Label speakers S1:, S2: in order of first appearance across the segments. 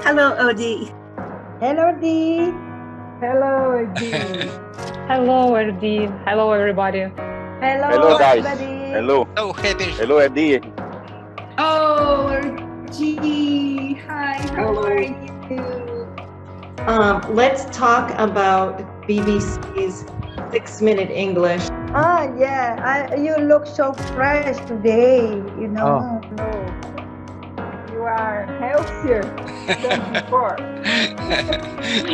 S1: Hello, Odie.
S2: Hello, Dee.
S3: Hello, Dee.
S4: Hello, RD. Hello, everybody.
S5: Hello, guys.
S2: everybody.
S5: Hello.
S6: Oh, happy.
S5: Hello, Eddie.
S7: Oh, G. Hi, how are you?
S8: Let's talk about BBC's 6-Minute English.
S2: Yeah. You look so fresh today, you know.
S3: You are healthier than before.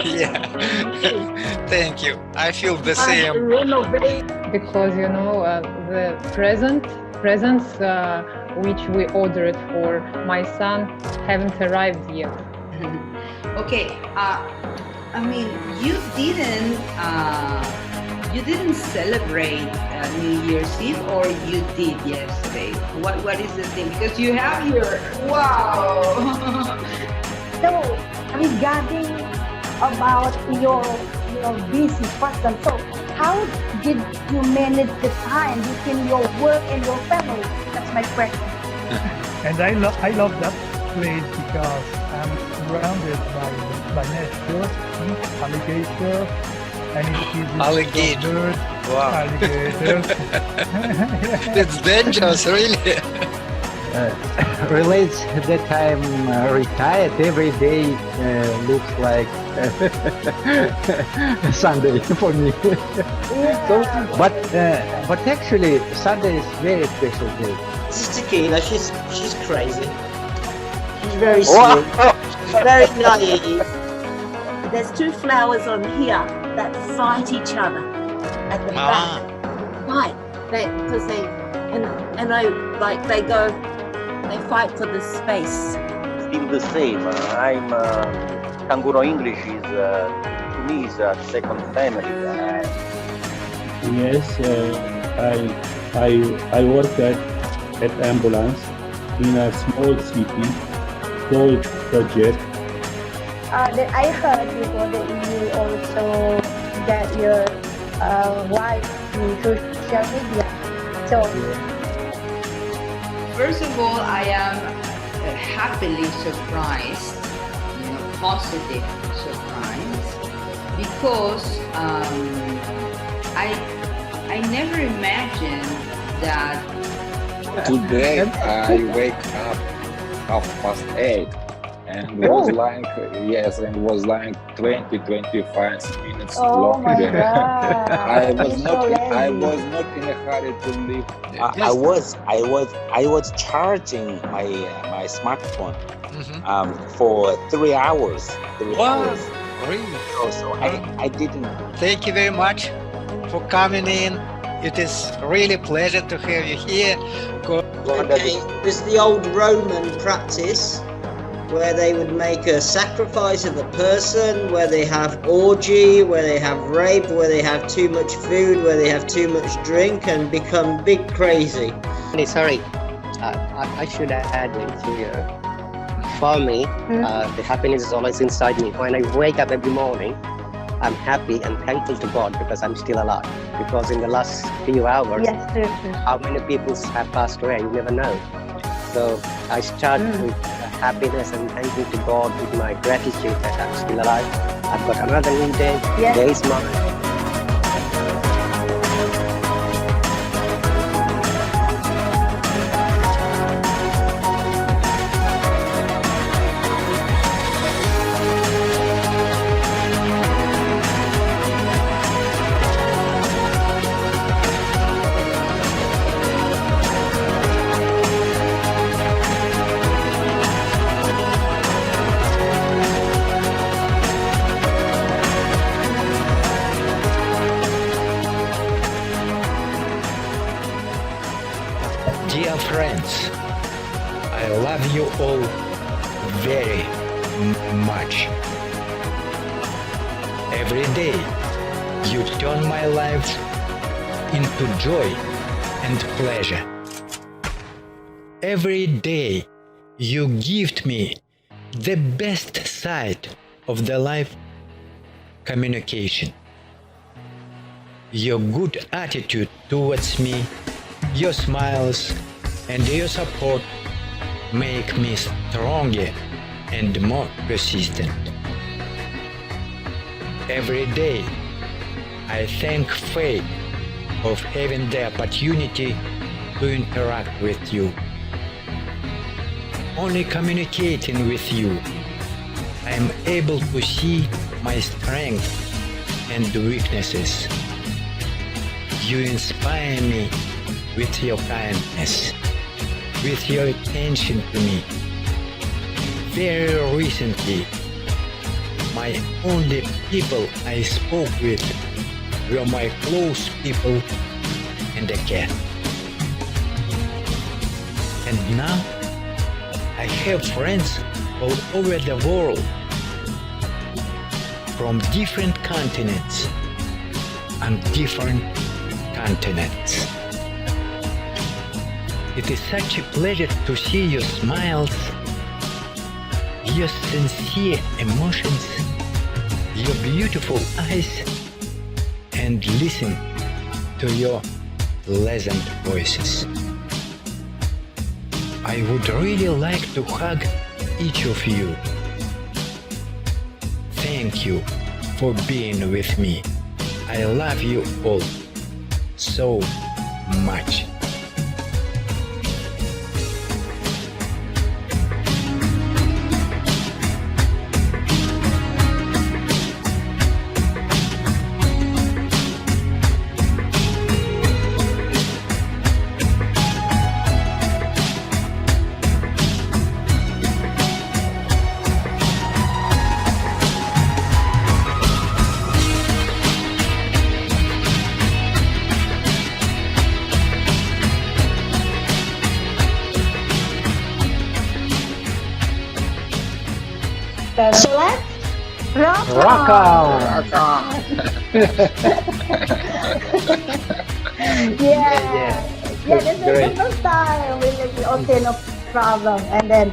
S6: Yeah. Thank you. I feel the same.
S3: Renovate.
S4: Because the presents which we ordered for my son haven't arrived yet.
S7: Okay. I mean, you didn't celebrate New Year's Eve, or you did yesterday? What is the thing? Because you have your wow.
S2: So, regarding about your busy person, so how did you manage the time between your work and your family? That's my question.
S9: And I love that place because I'm surrounded by nature, alligator, and it is
S6: Alligator.
S9: birds,
S6: Wow.
S9: alligators.
S6: It's dangerous, really.
S10: Relates that I'm retired. Every day looks like Sunday for me. So, but actually Sunday is very special day.
S11: This is Tequila. She's crazy. She's very sweet. She's very naive.
S1: There's two flowers on here that fight each other at the back. Fight. Because they fight for the space.
S5: Still the same. I'm Kanguro English is to me is a second family.
S12: Yes, I work at ambulance in a small city called Project.
S2: That I heard before that you also get your wife to social media. So
S7: First of all, I am happily surprised, positive surprised, because I never imagined that.
S13: Today I wake up 8:30 and was like 20-25 minutes
S2: oh my
S13: longer.
S2: God.
S13: I was
S2: You're
S13: not
S2: so
S13: in a hurry to leave.
S11: I was charging my smartphone
S6: Mhm.
S11: for 3 hours.
S6: Wow. Really?
S11: So I didn't.
S6: Thank you very much for coming in. It is really a pleasure to have you here.
S11: Okay, it was the old Roman practice where they would make a sacrifice of the person, where they have orgy, where they have rape, where they have too much food, where they have too much drink and become big crazy.
S14: Sorry, I should add it here. For me, the happiness is always inside me. When I wake up every morning, I'm happy and thankful to God because I'm still alive. Because in the last few hours, how many people have passed away, you never know. So I start with happiness and thanking to God with my gratitude that I'm still alive. I've got another new day. Today is mine.
S15: Dear friends, I love you all very much. Every day you turn my life into joy and pleasure. Every day you gift me the best side of the life communication. Your good attitude towards me, your smiles and your support make me stronger and more persistent. Every day, I thank fate of having the opportunity to interact with you. Only communicating with you, I am able to see my strengths and weaknesses. You inspire me with your kindness, with your attention to me. Very recently, my only people I spoke with were my close people and a cat. And now, I have friends all over the world, from different continents and different continents. It is such a pleasure to see your smiles, your sincere emotions, your beautiful eyes, and listen to your pleasant voices. I would really like to hug each of you. Thank you for being with me. I love you all so much.
S2: So let's rock
S10: Rock on!
S2: Yeah, this is the first time. We like, okay, no problem. And then